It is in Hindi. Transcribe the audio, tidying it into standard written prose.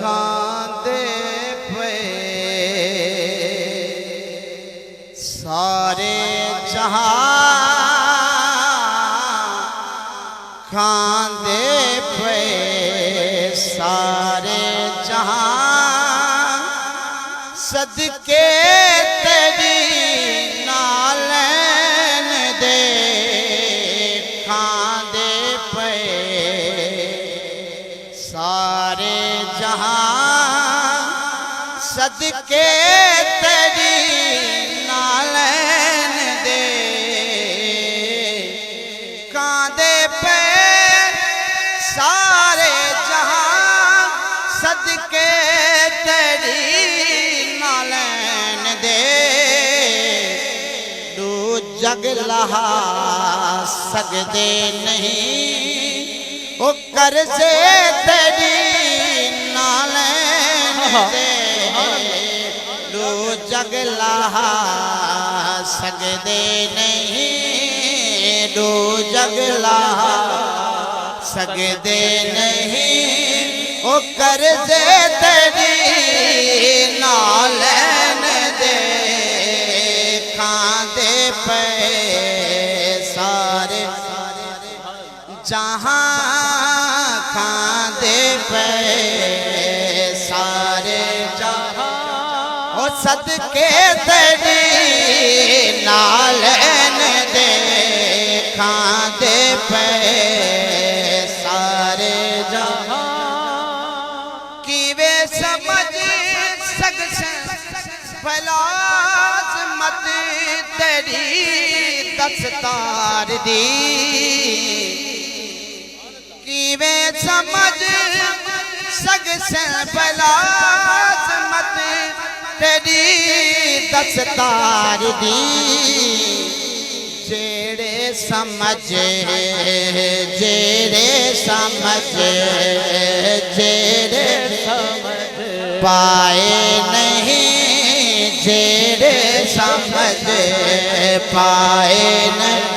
खांदे पे सारे जहां, खांदे पे सारे जहां, सदके तेरी नालैन दे। खांदे पे सारे जहां, सदके तेरी नालैन दे। कांदे पे सारे जहां, सदके तेरी नालैन दे। दू जग लहा सकदे नहीं, ओ कर्जे तेरी नालैन दे। दू जग लहा सकदे नहीं, दू जग लहा सकदे नहीं, ओ कर्जे तेरी नालैन दे। खांदे पे सारे जहां, खांदे पे सारे जहां, ओ सदके तेरी नालैन दे। खांदे पे सारे जहां, कीवे समझ सकसे फैलाज मत तेरी दस्तार दी। कीवे समझ सकसे फैलाज मत तेरी दस्तार दी। जेड़े समझ, जेड़े समझ, जेड़े समझ पाए नहीं, जेड़े समझ पाए नहीं।